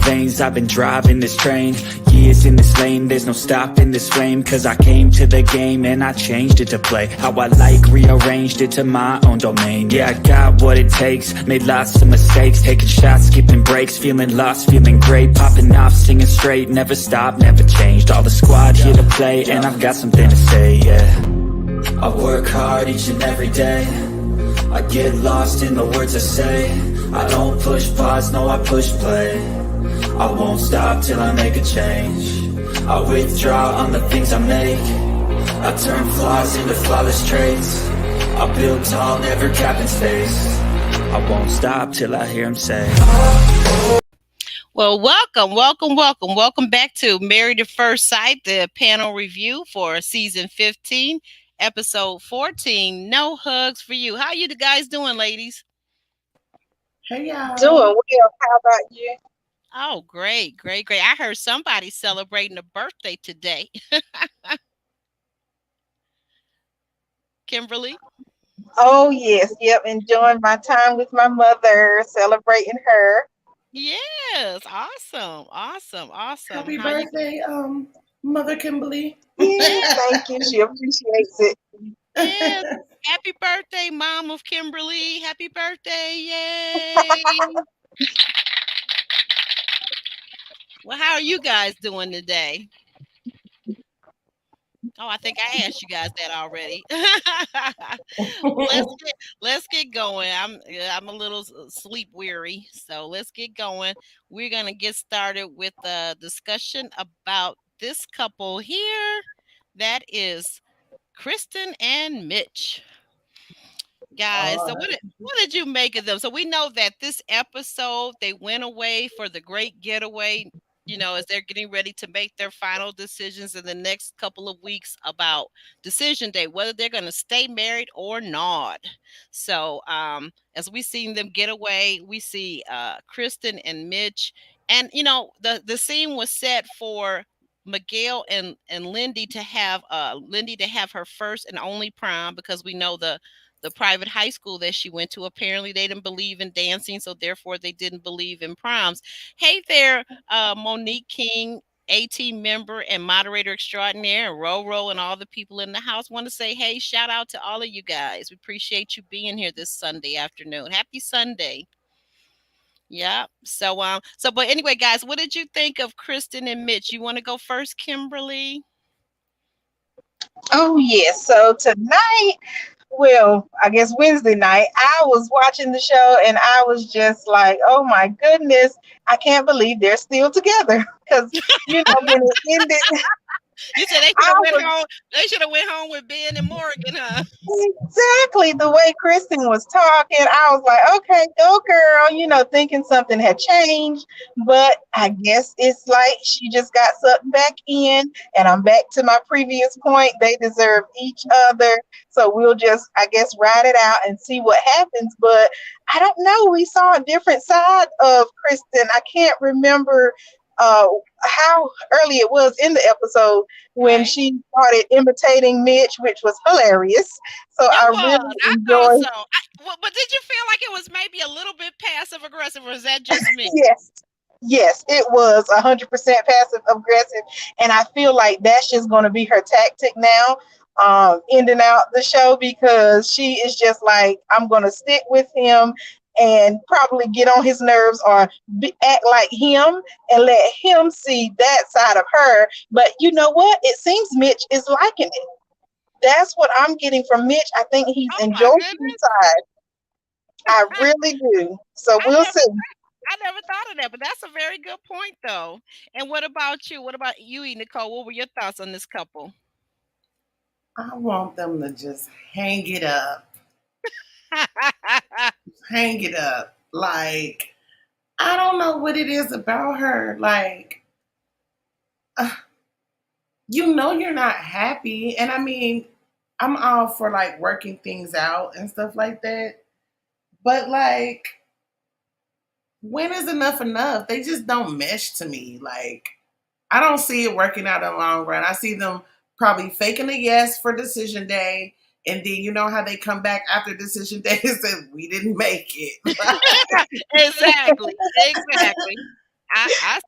veins, I've been driving this train. Years in this lane, there's no stopping this flame. Cause I came to the game and I changed it to play how I like, rearranged it to my own domain. Yeah, I got what it takes, made lots of mistakes, taking shots, skipping breaks, feeling lost, feeling great, popping off, singing straight, never stopped, never changed. All the squad here to play, and I've got something to say, yeah. I work hard each and every day, I get lost in the words I say. I don't push pause, no, I push play. I won't stop till I make a change. I withdraw on the things I make. I turn flaws into flawless traits. I build tall, never capping space. I won't stop till I hear him say, well, welcome back to Married at First Sight, the panel review for season 15, episode 14, No Hugs for You. How you guys doing, ladies? Hey, y'all. Doing well. How about you? Oh, great. I heard somebody celebrating a birthday today. Kimberly? Oh, yes. Yep. Enjoying my time with my mother, celebrating her. Yes. Awesome. Happy birthday, Mother Kimberly. Yes, thank you. She appreciates it. Yes. Happy birthday, Mom of Kimberly. Happy birthday. Yay. Well, how are you guys doing today? Oh, I think I asked you guys that already. Let's get going. I'm a little sleep weary, so let's get going. We're gonna get started with a discussion about this couple here. That is Kristen and Mitch. Guys, so what did you make of them? So we know that this episode, they went away for the great getaway, as they're getting ready to make their final decisions in the next couple of weeks about decision day, whether they're going to stay married or not. So as we see them get away, we see Kristen and Mitch. And, the scene was set for Miguel and Lindy to have her first and only prom, because we know the private high school that she went to, apparently they didn't believe in dancing, so therefore they didn't believe in proms. Hey there, Monique King, A-Team member and moderator extraordinaire, and Roro and all the people in the house. Want to say, hey, shout out to all of you guys. We appreciate you being here this Sunday afternoon. Happy Sunday. Yeah. So but anyway, guys, what did you think of Kristen and Mitch? You want to go first, Kimberly? Oh, yes. So tonight, well, I guess Wednesday night, I was watching the show and I was just like, oh my goodness, I can't believe they're still together. Because, when it ended. You said they should have went home with Ben and Morgan, huh? Exactly. The way Kristen was talking, I was like, okay, go girl, thinking something had changed. But I guess it's like she just got sucked back in. And I'm back to my previous point. They deserve each other. So we'll just, I guess, ride it out and see what happens. But I don't know. We saw a different side of Kristen. I can't remember how early it was in the episode when she started imitating Mitch, which was hilarious. So I really enjoyed. But did you feel like it was maybe a little bit passive aggressive, or is that just me? Yes, it was 100% passive aggressive, and I feel like that's just going to be her tactic now, ending out the show, because she is just like, I'm going to stick with him and probably get on his nerves or act like him and let him see that side of her. But you know what? It seems Mitch is liking it. That's what I'm getting from Mitch. I think he's enjoying inside. I really do. So we'll see. I never thought of that, but that's a very good point, though. And what about you? What about you, Nicole? What were your thoughts on this couple? I want them to just hang it up. Hang it up. Like, I don't know what it is about her. Like, you're not happy. And I mean, I'm all for like working things out and stuff like that. But like, when is enough enough? They just don't mesh to me. Like, I don't see it working out in the long run. I see them probably faking a yes for decision day. And then you know how they come back after decision day and say, we didn't make it. Exactly. I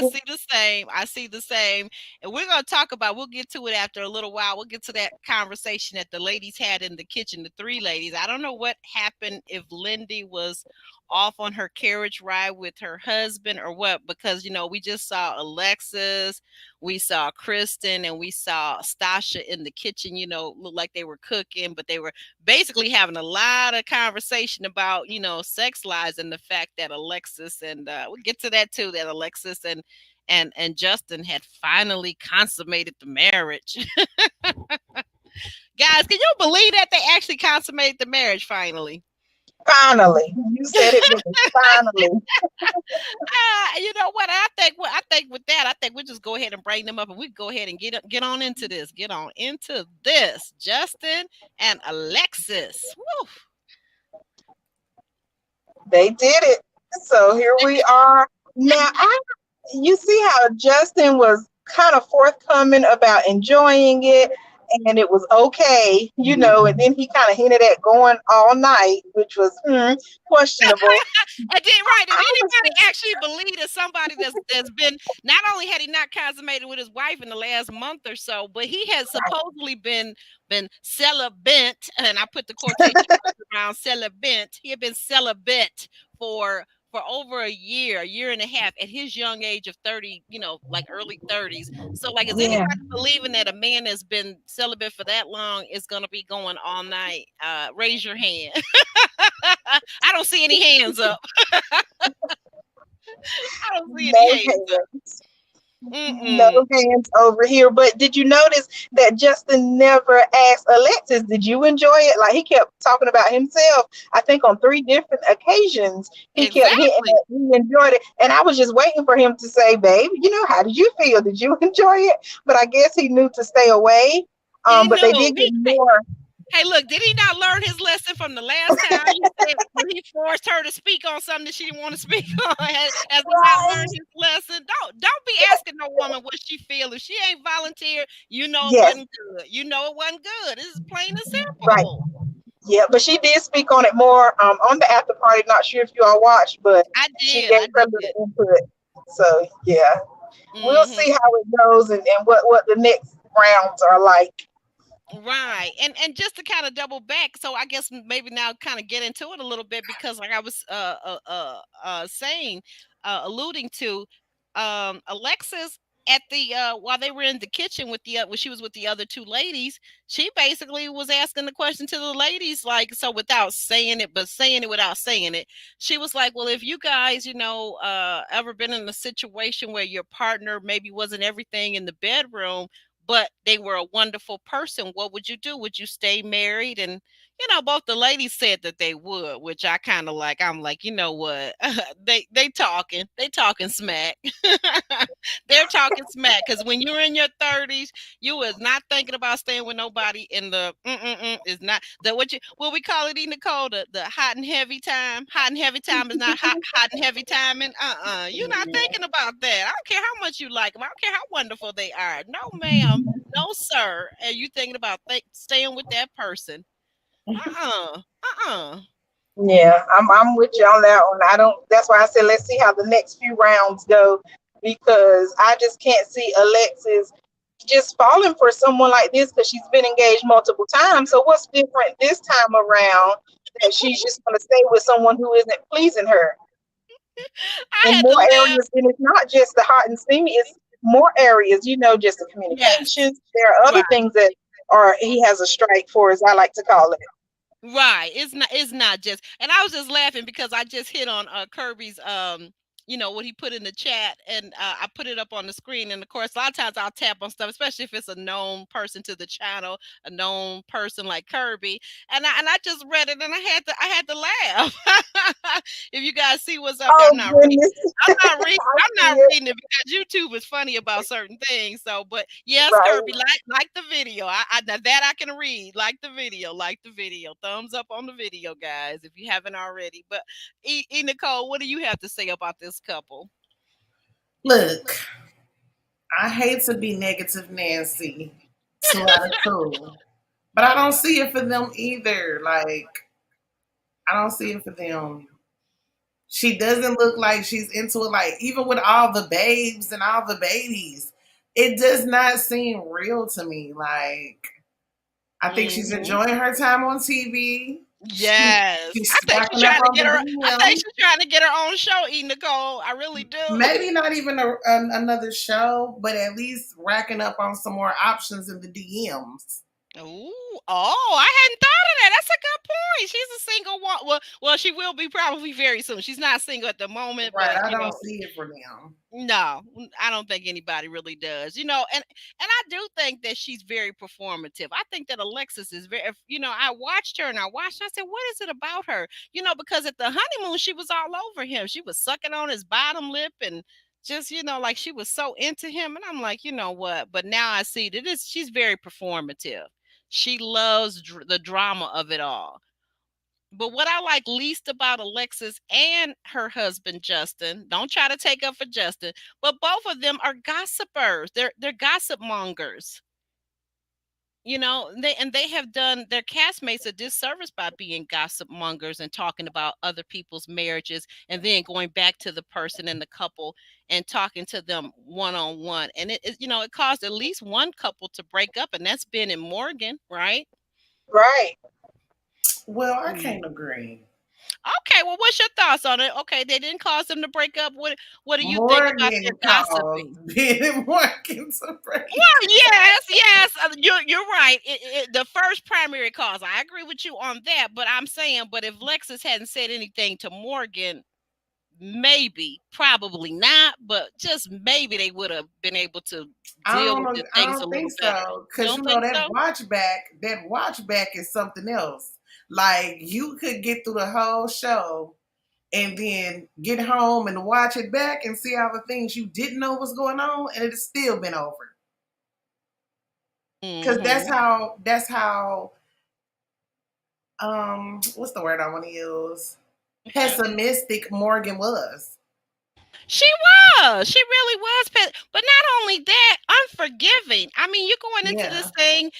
see the same. I see the same. And we're gonna talk about, we'll get to it after a little while. We'll get to that conversation that the ladies had in the kitchen, the three ladies. I don't know what happened, if Lindy was off on her carriage ride with her husband or what, because we just saw Alexis, we saw Kristen, and we saw Stasha in the kitchen, looked like they were cooking, but they were basically having a lot of conversation about sex lies, and the fact that Alexis and we'll get to that too, that Alexis and Justin had finally consummated the marriage. Guys, can you believe that they actually consummated the marriage finally? Finally, you said it with me. Finally. You know what? I think with that, I think we'll just go ahead and bring them up, and we go ahead and get on into this. Get on into this. Justin and Alexis. Woo. They did it. So here we are. Now, you see how Justin was kind of forthcoming about enjoying it, and it was okay, and then he kind of hinted at going all night, which was questionable. And did anybody actually believe that somebody that's been, not only had he not consummated with his wife in the last month or so, but he has supposedly been celibate, and I put the quotation around celibate. He had been celibate for over a year and a half at his young age of 30, like early 30s. So like, is anybody believing that a man that's been celibate for that long is going to be going all night? Raise your hand. I don't see any hands up. I don't see any hands up. No hands over here. But did you notice that Justin never asked Alexis, did you enjoy it? Like, he kept talking about himself. I think on 3 different occasions he kept hitting that he enjoyed it. And I was just waiting for him to say, babe, how did you feel? Did you enjoy it? But I guess he knew to stay away. But they did get more. Hey, look, did he not learn his lesson from the last time he said, when he forced her to speak on something that she didn't want to speak on? Has he not learned his lesson? Don't be asking no woman what she feels. If she ain't volunteered, it wasn't good. It wasn't good. This is plain and simple. Right. Yeah, but she did speak on it more on the after party. Not sure if you all watched, but she gave her little input. So yeah, we'll see how it goes and what the next rounds are like. Right. And just to kind of double back, so I guess maybe now kind of get into it a little bit, because like I was saying, alluding to, Alexis at the while they were in the kitchen with when she was with the other 2 ladies, she basically was asking the question to the ladies, like, so without saying it, but saying it without saying it. She was like, well, if you guys, ever been in a situation where your partner maybe wasn't everything in the bedroom, but they were a wonderful person, what would you do? Would you stay married? And both the ladies said that they would, which I kind of like. I'm like, you know what? they talking smack. They're talking smack, because when you're in your 30s, you is not thinking about staying with nobody in the is not the what we call it, Nicole, the hot and heavy time. Hot and heavy time is not hot and heavy timing. You're not thinking about that. I don't care how much you like them. I don't care how wonderful they are. No, ma'am. No, sir. And you thinking about staying with that person? Yeah, I'm with you on that one. That's why I said let's see how the next few rounds go, because I just can't see Alexis just falling for someone like this, because she's been engaged multiple times. So what's different this time around that she's just going to stay with someone who isn't pleasing her? In more areas, and it's not just the hot and steamy, it's more areas, just the communications. Yes. There are other things that he has a strike for, as I like to call it. Right. It's not just, and I was just laughing because I just hit on Kirby's what he put in the chat, and I put it up on the screen. And of course, a lot of times I'll tap on stuff, especially if it's a known person to the channel, a known person like Kirby. And I just read it, and I had to laugh. If you guys see what's up there, I'm not reading it because YouTube is funny about certain things. So, but yes, right. Kirby, like the video. I can read. Like the video. Thumbs up on the video, guys, if you haven't already. But Nicole, what do you have to say about this couple? Look, I hate to be negative Nancy to our cool, but I don't see it for them either. Like, I don't see it for them. She doesn't look like she's into it. Like, even with all the babes and all the babies, it does not seem real to me. Like, I think she's Hmm. enjoying her time on TV. Yes, She's I think she's stacking up trying to on get the her. I think DM. she's trying to get her own show. E Nicole, I really do. Maybe not even another show, but at least racking up on some more options in the DMs. Ooh, oh, I hadn't thought of that. That's a good point. She's a single one. Well, she will be probably very soon. She's not single at the moment, Right. but I don't see it for them. no, I don't think anybody really does. And I do think that she's very performative. I think that Alexis is very. I watched her and I said, what is it about her? Because at the honeymoon she was all over him. She was sucking on his bottom lip and just like she was so into him. And I'm like, you know what? But now I see that she's very performative. She loves the drama of it all. But what I like least about Alexis and her husband Justin, don't try to take up for Justin, but both of them are gossipers. They're gossip mongers. They have done their castmates a disservice by being gossip mongers and talking about other people's marriages and then going back to the person and the couple and talking to them one on one. And it caused at least one couple to break up, and that's Ben and Morgan, right? Right. Well, I Mm. can't agree. Okay, well, what's your thoughts on it? Okay, they didn't cause them to break up. What do you think about their Morgan gossiping? called Ben Morgan to break. Well, yes, you're right. The first primary cause, I agree with you on that. But I'm saying, but if Lexus hadn't said anything to Morgan, maybe, probably not, but just maybe they would have been able to I deal don't with know. the I things a don't think little better. so. You Cause don't think so? that watch back is something else. Like, you could get through the whole show and then get home and watch it back and see all the things you didn't know was going on, and it's still been over. Cause Hmm. that's how what's the word I want to use? Okay. Pessimistic Morgan was. She was. She really was. But not only that, unforgiving. I mean, you're going into this Yeah. thing.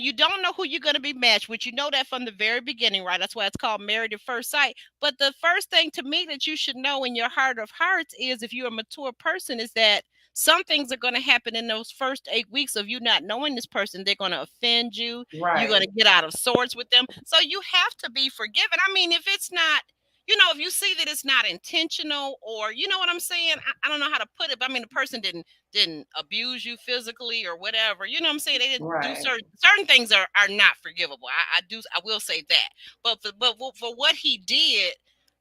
You don't know who you're going to be matched with. You know that from the very beginning, right? That's why it's called Married at First Sight. But the first thing to me that you should know in your heart of hearts is, if you're a mature person, is that some things are going to happen in those first 8 weeks of you not knowing this person. They're going to offend you. You're going Right. to get out of sorts with them. So you have to be forgiven. I mean, if it's not, if you see that it's not intentional, or you know what I'm saying, I don't know how to put it, but I mean, the person didn't abuse you physically or whatever. You know what I'm saying? They didn't do Right. certain things are not forgivable. I will say that. But for what he did,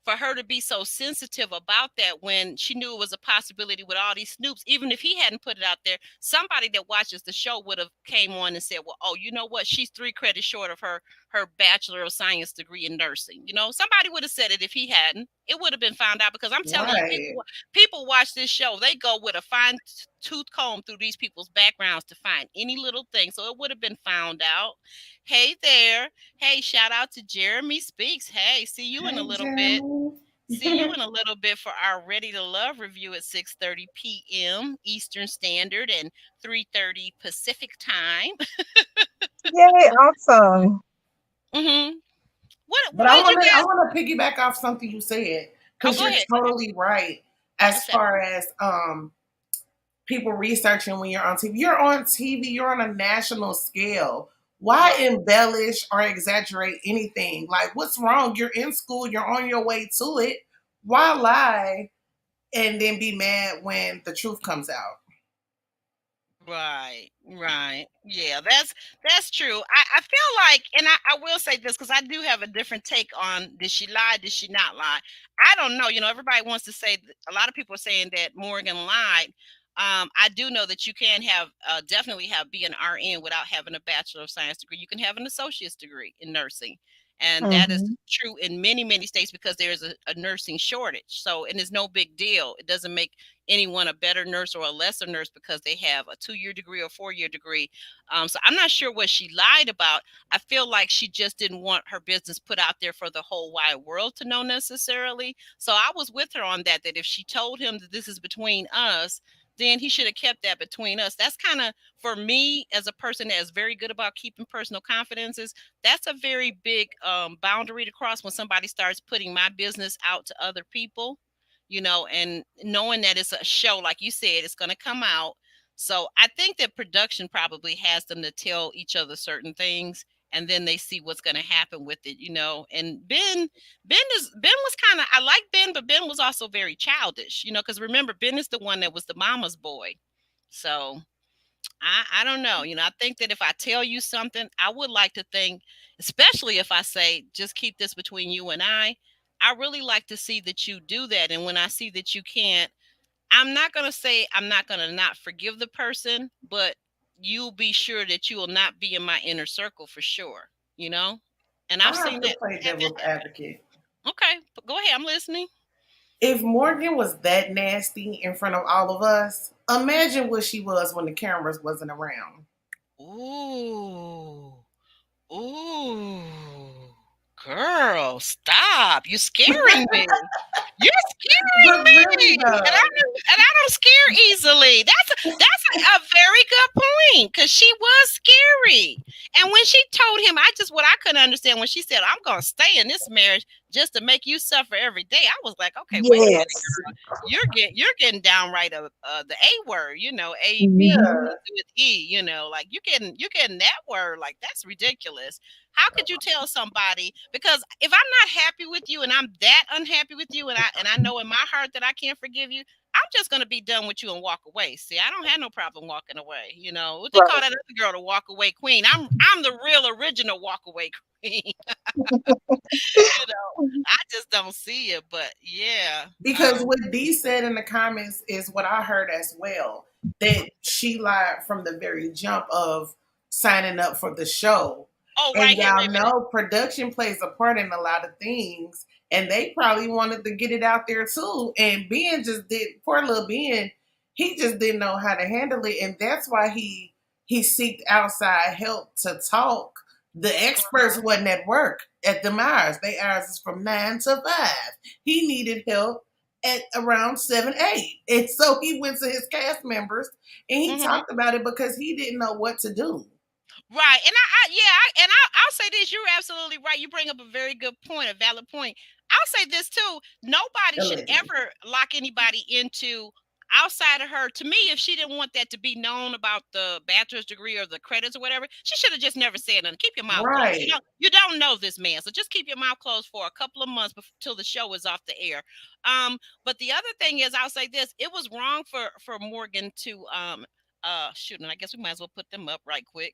for her to be so sensitive about that when she knew it was a possibility with all these snoops, even if he hadn't put it out there, somebody that watches the show would have came on and said, well, oh, you know what, she's 3 credits short of her Bachelor of Science degree in nursing. Somebody would have said it if he hadn't. It would have been found out, because I'm telling you, Right. people watch this show. They go with a fine tooth comb through these people's backgrounds to find any little thing. So it would have been found out. Hey there. Hey, shout out to Jeremy Speaks. Hey, see you in a Hey, little bit. Jeremy. See you in a little bit for our Ready to Love review at 6:30 p.m. Eastern Standard and 3:30 Pacific time. Yay, awesome. Mm-hmm. But What did you I guys? want to piggyback off something you said, Oh, because go you're ahead. Go ahead. totally right. As What's that? far as people researching when you're on TV, you're on a national scale. Why Right. embellish or exaggerate anything? Like, what's wrong? You're in school, you're on your way to it. Why lie and then be mad when the truth comes out? Right, right. Yeah, that's true. I feel like, and I will say this because I do have a different take on, did she lie? Did she not lie? I don't know. Everybody wants to say a lot of people are saying that Morgan lied. I do know that you can have definitely be an RN without having a Bachelor of Science degree. You can have an associate's degree in nursing. And that is Hmm. true in many, many states because there's a nursing shortage. So, and it's no big deal. It doesn't make anyone a better nurse or a lesser nurse because they have a 2-year degree or 4-year degree. So I'm not sure what she lied about. I feel like she just didn't want her business put out there for the whole wide world to know necessarily. So I was with her on that if she told him that this is between us, then he should have kept that between us. That's kind of, for me, as a person that is very good about keeping personal confidences, that's a very big boundary to cross when somebody starts putting my business out to other people, and knowing that it's a show, like you said, it's going to come out. So I think that production probably has them to tell each other certain things, and then they see what's going to happen with it. And Ben was kind of, I like Ben, but Ben was also very childish, because remember, Ben is the one that was the mama's boy. So I don't know. I think that if I tell you something, I would like to think, especially if I say, just keep this between you and I really like to see that you do that. And when I see that you can't, I'm not going to say I'm not going to not forgive the person, but you'll be sure that you will not be in my inner circle for sure, you know? And I've I have seen to that play happen. devil's advocate. Okay, go ahead. I'm listening. If Morgan was that nasty in front of all of us, imagine what she was when the cameras wasn't around. Ooh. Ooh. Girl, stop. You're scaring me. You're scaring But really me, though, and I don't scare easily. That's a very good point, because she was scary. And when she told him, what I couldn't understand when she said, "I'm gonna stay in this marriage just to make you suffer every day," I was like, okay, wait a minute, Yes. girl. You're getting downright the A word, A-B Mhm. yeah, with E, like you're getting that word, like that's ridiculous. How could you tell somebody? Because if I'm not happy with you and I'm that unhappy with you, and I know in my heart that I can't forgive you, I'm just gonna be done with you and walk away. See, I don't have no problem walking away. What they call Right. that other girl, the walk away queen. I'm the real original walk away queen. I just don't see it. But yeah. because what Dee said in the comments is what I heard as well. That she lied from the very jump of signing up for the show. Oh, right And here. Wait y'all a minute. know production plays a part in a lot of things. And they probably wanted to get it out there too. And Ben just did, poor little Ben, he just didn't know how to handle it. And that's why he seeked outside help to talk. The experts Uh-huh. wasn't at work at the hours. They hours is from 9 to 5. He needed help at around 7, 8. And so he went to his cast members and he Mhm. talked about it because he didn't know what to do. Right. And I'll say this. You're absolutely right. You bring up a very good point, a valid point. I'll say this too. Nobody should Allegedly. ever lock anybody into outside of her. To me, if she didn't want that to be known about the bachelor's degree or the credits or whatever, she should have just never said nothing. Keep your mouth closed. Right. You don't know this man, so just keep your mouth closed for a couple of months till the show is off the air. But the other thing is, I'll say this: it was wrong for Morgan to shoot, and I guess we might as well put them up right quick.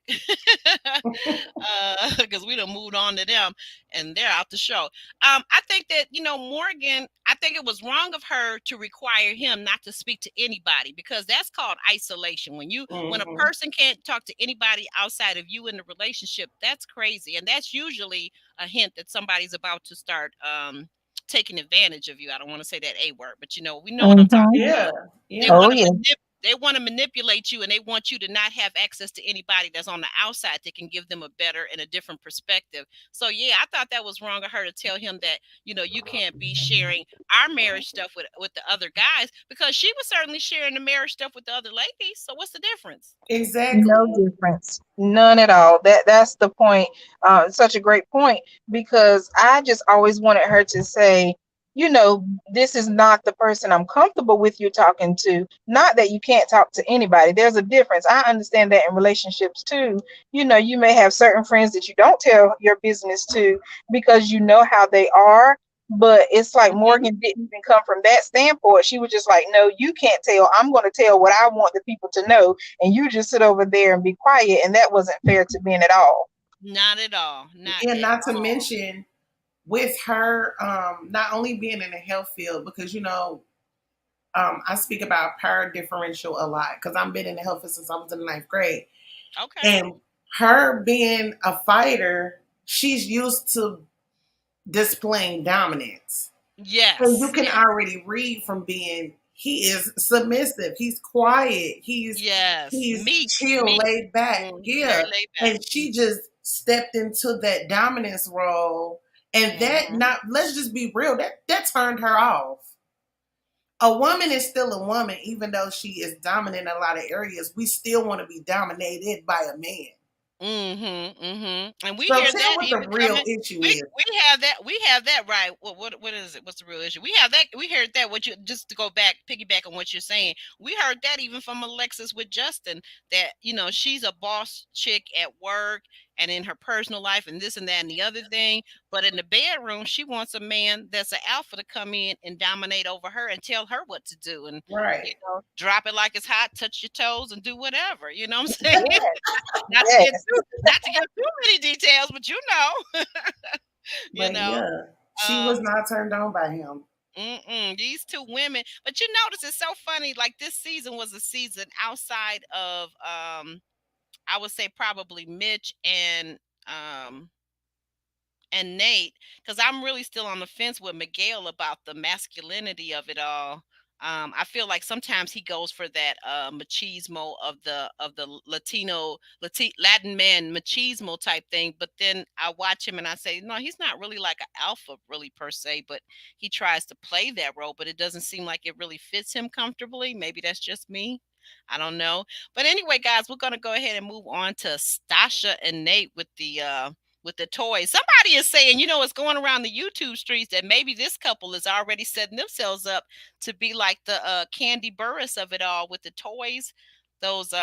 Because we done moved on to them and they're out the show. I think that, Morgan, I think it was wrong of her to require him not to speak to anybody, because that's called isolation. When a Hmm. person can't talk to anybody outside of you in the relationship, that's crazy. And that's usually a hint that somebody's about to start taking advantage of you. I don't want to say that A word, but we know what I'm talking Mhm. Yeah. about. They Yeah. Oh want to yeah. manipulate you, and they want you to not have access to anybody that's on the outside that can give them a better and a different perspective. So yeah, I thought that was wrong of her to tell him that, you can't be sharing our marriage stuff with the other guys, because she was certainly sharing the marriage stuff with the other ladies. So what's the difference? No Exactly. difference. None at all. That's the point. Such a great point, because I just always wanted her to say, this is not the person I'm comfortable with you talking to. Not that you can't talk to anybody. There's a difference. I understand that in relationships too. You may have certain friends that you don't tell your business to because you know how they are. But it's like Hmm. Morgan didn't even come from that standpoint. She was just like, no, you can't tell. I'm going to tell what I want the people to know, and you just sit over there and be quiet, and that wasn't fair to Ben at all. Not at all. Not Yeah, at not to all. mention with her not only being in the health field, because I speak about power differential a lot because I've been in the health field since I was in the ninth grade. Okay. And her being a fighter, she's used to displaying dominance. And you Yes. can already read from being he is submissive, he's quiet, Yes. he's Meek. chill, Meek. laid back. Very Yeah. laid back. And she just stepped into that dominance role. And that Hmm. not let's just be real, that turned her off. A woman is still a woman, even though she is dominant in a lot of areas. We still want to be dominated by a man. And we So hear tell that what the even real coming. issue We is. we have that right. What is it? What's the real issue? We have that. We heard that. What you just to go back, piggyback on what you're saying. We heard that even from Alexis with Justin, that she's a boss chick at work and in her personal life and this and that and the other thing. But in the bedroom, she wants a man that's an alpha to come in and dominate over her and tell her what to do and Right. drop it like it's hot, touch your toes, and do whatever. You know what I'm saying? Yes, not to get yes. too, not to give too many details, but you But know. yeah, she was Um, not turned on by him. these two women, but you notice it's so funny. Like this season was a season outside of, I would say probably Mitch um and Nate, because I'm really still on the fence with Miguel about the masculinity of it all. I feel like sometimes he goes for that machismo of the Latin man machismo type thing, but then I watch him and I say, no, he's not really like an alpha really per se, but he tries to play that role, but it doesn't seem like it really fits him comfortably. Maybe that's just me. I don't know. But anyway, guys, we're gonna go ahead and move on to Stasha and Nate with the toys. Somebody is saying, it's going around the YouTube streets that maybe this couple is already setting themselves up to be like the Candy Burris of it all with the toys, those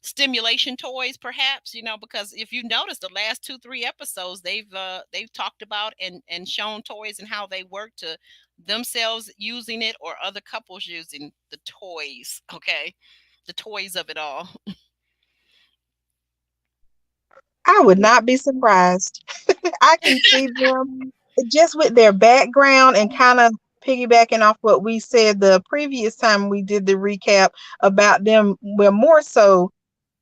stimulation toys, perhaps, because if you notice the last 2-3 episodes, they've talked about and shown toys and how they work to themselves using it or other couples using the toys. Okay, the toys of it all. I would not be surprised. I can see them just with their background and kind of piggybacking off what we said the previous time we did the recap about them. Well, more so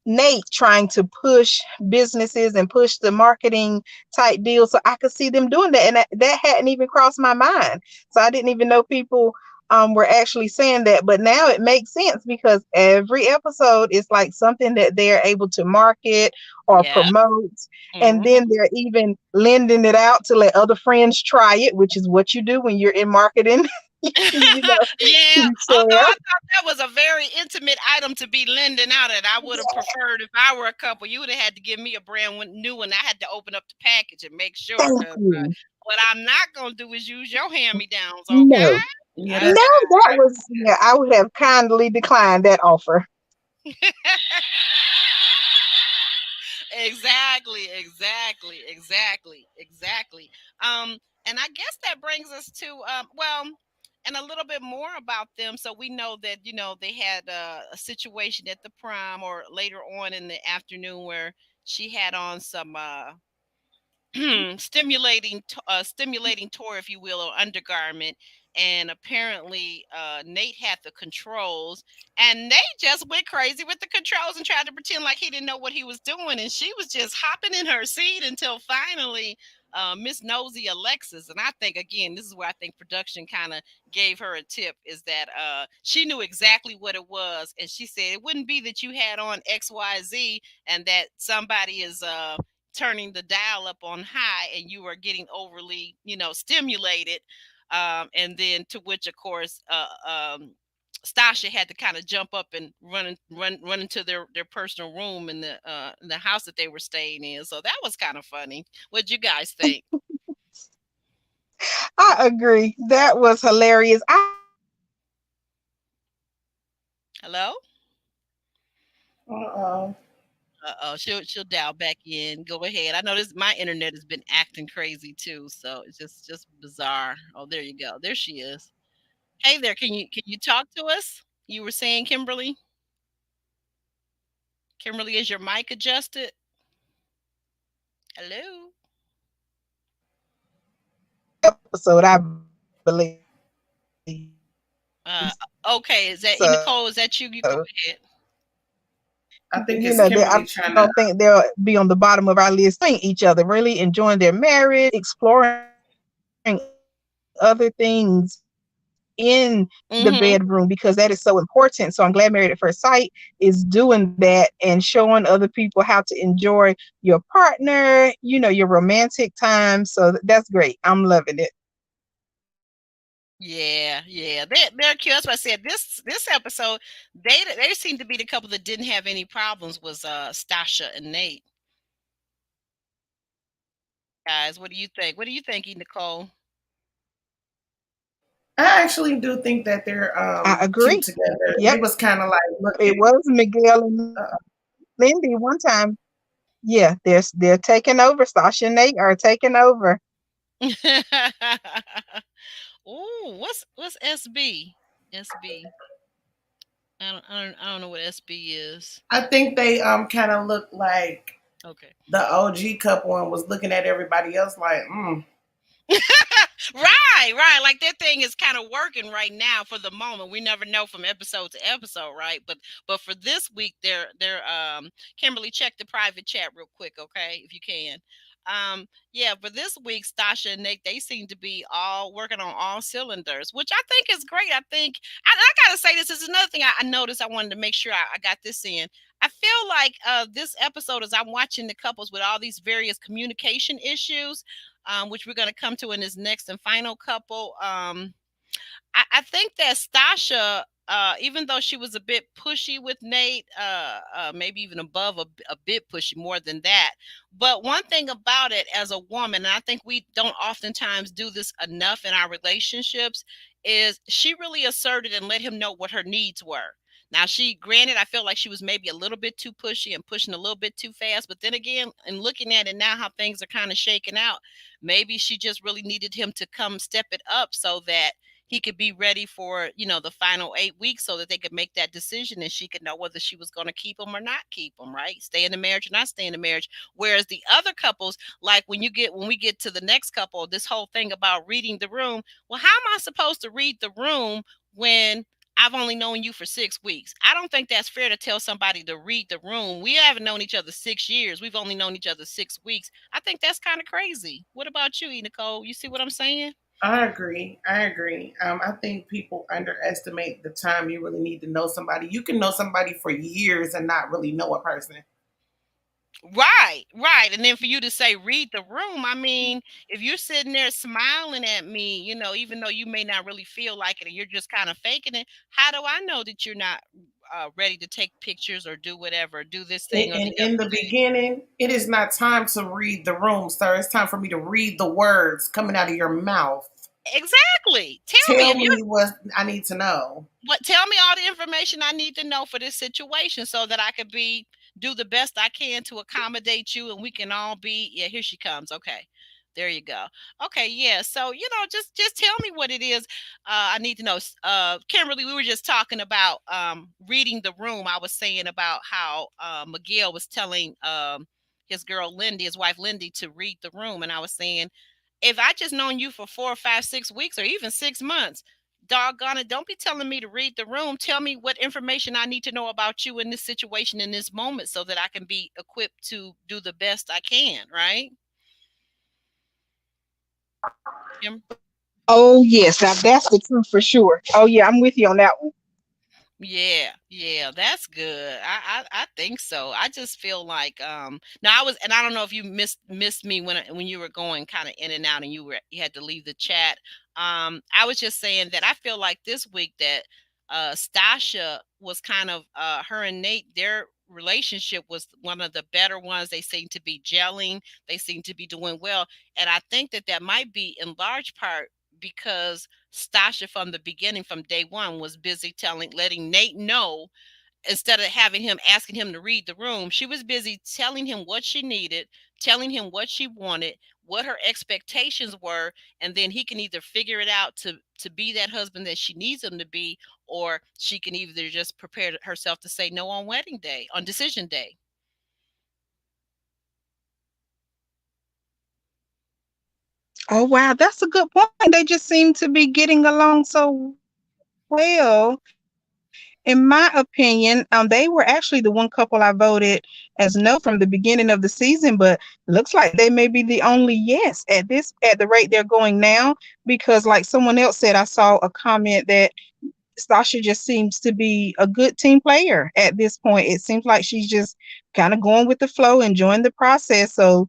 Nate trying to push businesses and push the marketing type deal. So I could see them doing that. And that hadn't even crossed my mind. So I didn't even know people were actually saying that. But now it makes sense because every episode is like something that they're able to market or Yeah. promote. And Hmm. then they're even lending it out to let other friends try it, which is what you do when you're in marketing. you know, Yeah, you although share. I thought that was a very intimate item to be lending out, and I would have preferred if I were a couple, you would have had to give me a new one. I had to open up the package and make sure, Thank because you. what I'm not gonna do is use your hand-me-downs, okay? No. Yeah, No, that's that was, yeah, I would have kindly declined that offer. Exactly. And I guess that brings us to and a little bit more about them. So we know that they had a situation at the prom or later on in the afternoon where she had on some stimulating tour, if you will, or undergarment. And apparently, Nate had the controls, and Nate just went crazy with the controls and tried to pretend like he didn't know what he was doing. And she was just hopping in her seat until finally, Miss Nosy Alexis. And I think again, this is where I think production kind of gave her a tip, is that she knew exactly what it was, and she said it wouldn't be that you had on XYZ and that somebody is turning the dial up on high and you are getting overly stimulated, and then to which of course Stasha had to kind of jump up and run into their personal room in the house that they were staying in. So that was kind of funny. What'd you guys think? I agree. That was hilarious. Hello. uh-oh. Uh-oh, she'll dial back in. Go ahead. I know this my internet has been acting crazy too, so it's just bizarre. Oh, there you go. There she is. Hey there, can you talk to us? You were saying, Kimberly? Kimberly, is your mic adjusted? Hello? Episode, I believe. Uh okay, is that So, Nicole? Is that you? You go ahead. I think you it's know, Kimberly I trying to. don't think they'll be on the bottom of our list. Each other, really enjoying their marriage, exploring other things in the Mm-hmm. bedroom because that is so important. So I'm glad Married at First Sight is doing that and showing other people how to enjoy your partner, your romantic time. So that's great. I'm loving it. Yeah, yeah, they're cute. That's what I said. This episode, they seem to be the couple that didn't have any problems. Was Stasha and Nate. Guys, what do you think? What do you think, Nicole? I actually do think that they're I cute agree. together. They Yep, was kind of like it looking. was Miguel and Uh, Lindy one time. Yeah, they're taking over. Sasha and Nate are taking over. Ooh, what's SB? SB. I don't know what SB is. I think they kind of look like Okay. the OG couple and was looking at everybody else like, Right, right. Like that thing is kind of working right now for the moment. We never know from episode to episode, right? But for this week, they're Kimberly, check the private chat real quick, okay, if you can. Yeah, for this week, Stasha and Nick, they seem to be all working on all cylinders, which I think is great. I think I gotta say this is another thing I noticed. I wanted to make sure I got this in. I feel like this episode, as I'm watching the couples with all these various communication issues, which we're going to come to in this next and final couple. I think that Stasha, even though she was a bit pushy with Nate, maybe even above a bit pushy, more than that. But one thing about it as a woman, and I think we don't oftentimes do this enough in our relationships, is she really asserted and let him know what her needs were. Now, she granted, I feel like she was maybe a little bit too pushy and pushing a little bit too fast. But then again, and looking at it now, how things are kind of shaking out, maybe she just really needed him to come step it up so that he could be ready for the final 8 weeks so that they could make that decision and she could know whether she was going to keep him or not keep him, right? Stay in the marriage or not stay in the marriage. Whereas the other couples, like when we get to the next couple, this whole thing about reading the room, well, how am I supposed to read the room when I've only known you for 6 weeks? I don't think that's fair to tell somebody to read the room. We haven't known each other 6 years. We've only known each other 6 weeks. I think that's kind of crazy. What about you, Nicole? You see what I'm saying? I agree. I agree. I think people underestimate the time you really need to know somebody. You can know somebody for years and not really know a person. Right, right. And then for you to say read the room, I mean, if you're sitting there smiling at me, even though you may not really feel like it and you're just kind of faking it, how do I know that you're not ready to take pictures or do whatever, do this thing or the In other the thing? beginning, it is not time to read the room, sir. It's time for me to read the words coming out of your mouth. Exactly. Tell me Tell if you're me what I need to know. what tell me all the information I need to know for this situation so that I could do the best I can to accommodate you and we can all be. Yeah, here she comes. Okay. There you go. Okay, yeah. So, just tell me what it is I need to know. Kimberly, we were just talking about reading the room. I was saying about how Miguel was telling his girl Lindy, his wife Lindy, to read the room. And I was saying, if I just known you for 4 or 5, 6 weeks or even 6 months, doggone it, don't be telling me to read the room. Tell me what information I need to know about you in this situation in this moment so that I can be equipped to do the best I can, right? Kim? Oh yes, now that's the truth for sure. Oh yeah, I'm with you on that one. Yeah, yeah, that's good. I think so. I just feel like now I was, and I don't know if you missed me when you were going kind of in and out and you had to leave the chat. I was just saying that I feel like this week that Stasha was kind of her and Nate, their relationship was one of the better ones. They seem to be gelling. They seem to be doing well, and I think that that might be in large part because Stasha from the beginning, from day one, was busy letting Nate know instead of having him asking him to read the room. She was busy telling him what she needed, telling him what she wanted, what her expectations were, and then he can either figure it out to be that husband that she needs him to be, or she can either just prepare herself to say no on wedding day, on decision day. Oh wow, that's a good point. They just seem to be getting along so well. In my opinion, they were actually the one couple I voted as no from the beginning of the season, but looks like they may be the only yes at the rate they're going now. Because, like someone else said, I saw a comment that Sasha just seems to be a good team player at this point. It seems like she's just kind of going with the flow, enjoying the process. So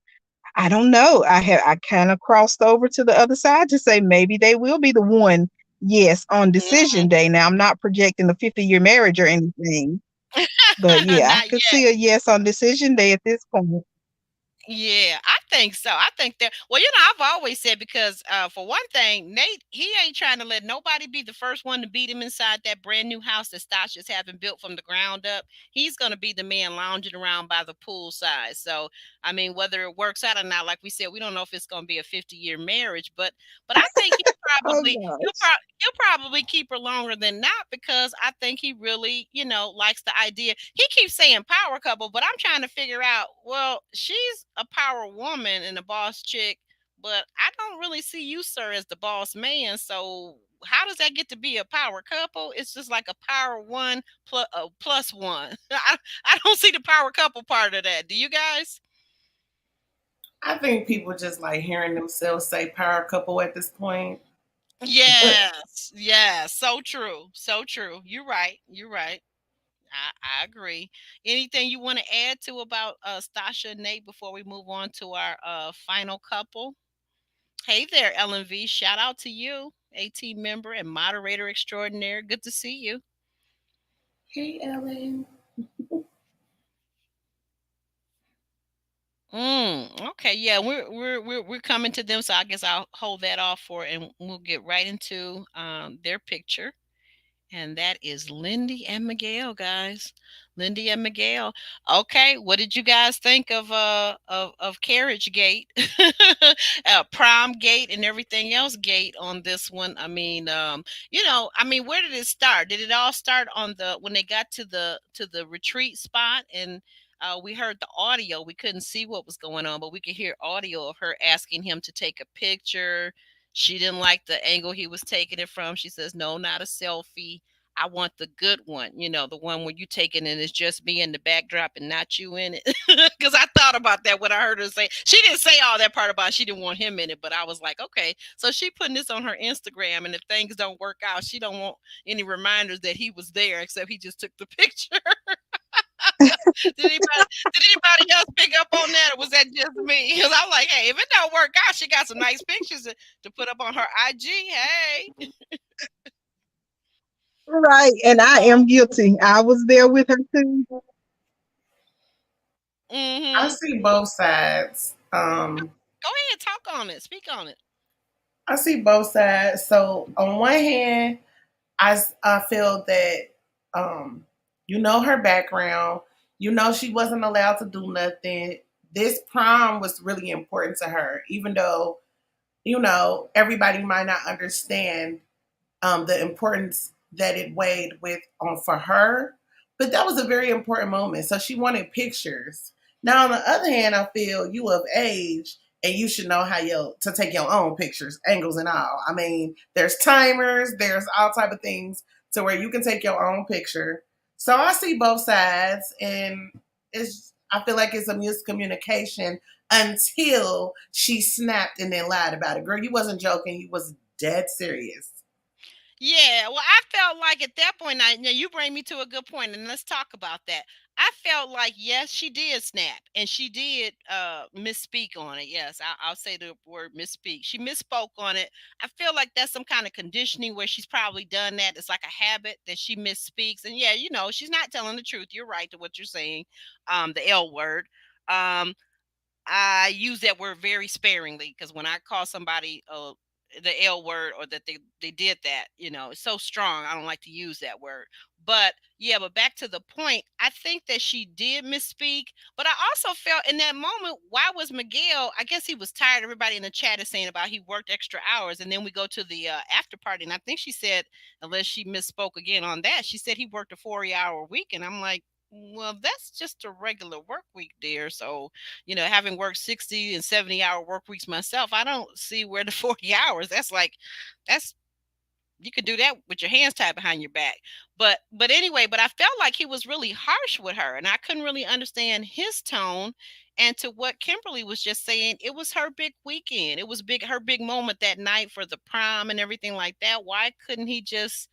I don't know. I kind of crossed over to the other side to say maybe they will be the one Yes, on Mm. decision day. Now, I'm not projecting the 50-year marriage or anything, but yeah, I Not could yet. see a yes on decision day at this point. Yeah, I think so. I think that, well, I've always said because for one thing, Nate, he ain't trying to let nobody be the first one to beat him inside that brand new house that Stasha's having built from the ground up. He's going to be the man lounging around by the pool side. So, I mean, whether it works out or not, like we said, we don't know if it's going to be a 50-year marriage, but I think Oh probably gosh. he'll probably keep her longer than not because I think he really, likes the idea. He keeps saying power couple, but I'm trying to figure out, well, she's a power woman and a boss chick, but I don't really see you, sir, as the boss man. So how does that get to be a power couple? It's just like a power one plus one. I don't see the power couple part of that. Do you guys? I think people just like hearing themselves say power couple at this point. Yes, yes, so true, so true. You're right. You're right. I agree. Anything you want to add to about Stasha and Nate before we move on to our final couple? Hey there, Ellen V. Shout out to you, AT member and moderator extraordinaire. Good to see you. Hey, Ellen. Okay, yeah, we're coming to them, so I guess I'll hold that off for, and we'll get right into their picture. And that is Lindy and Miguel, guys. Lindy and Miguel. Okay, what did you guys think of Carriage Gate, Prom Gate, and everything else Gate on this one? I mean, where did it start? Did it all start on the when they got to the retreat spot and we heard the audio. We couldn't see what was going on, but we could hear audio of her asking him to take a picture. She didn't like the angle he was taking it from. She says, "No, not a selfie. I want the good one, the one where you taking it and it's just me in the backdrop and not you in it." Because I thought about that when I heard her say, she didn't say all that part about she didn't want him in it, but I was like, okay, so she putting this on her Instagram, and if things don't work out, she don't want any reminders that he was there, except he just took the picture. Did anybody else pick up on that, or was that just me? Because I'm like, hey, if it don't work out, she got some nice pictures to put up on her IG. Hey. Right, and I am guilty. I was there with her too. I Mm-hmm. see both sides. Go ahead, talk on it. Speak on it. I see both sides. So on one hand, I feel that her background, she wasn't allowed to do nothing. This prom was really important to her, even though everybody might not understand the importance that it weighed with for her. But that was a very important moment. So she wanted pictures. Now, on the other hand, I feel you of age and you should know to take your own pictures, angles and all. I mean, there's timers, there's all type of things to where you can take your own picture. So I see both sides, and I feel like it's a miscommunication until she snapped and then lied about it. Girl, you wasn't joking. You was dead serious. Yeah, well, I felt like at that point, now you bring me to a good point, and let's talk about that. I felt like yes, she did snap, and she did misspeak on it. Yes, I'll say the word misspeak. She misspoke on it. I feel like that's some kind of conditioning where she's probably done that. It's like a habit that she misspeaks, and yeah, she's not telling the truth. You're right to what you're saying. The L word. Um, I use that word very sparingly because when I call somebody the L word or that they did that, it's so strong. I don't like to use that word. But yeah, but back to the point, I think that she did misspeak. But I also felt in that moment, why was Miguel? I guess he was tired. Everybody in the chat is saying about he worked extra hours. And then we go to the after party. And I think she said, unless she misspoke again on that, she said he worked a 40-hour week. And I'm like, well, that's just a regular work week, dear. So having worked 60 and 70-hour work weeks myself, I don't see where the 40 hours. That's you could do that with your hands tied behind your back. But anyway, but I felt like he was really harsh with her, and I couldn't really understand his tone. And to what Kimberly was just saying, it was her big weekend. It was her big moment that night for the prom and everything like that. Why couldn't he just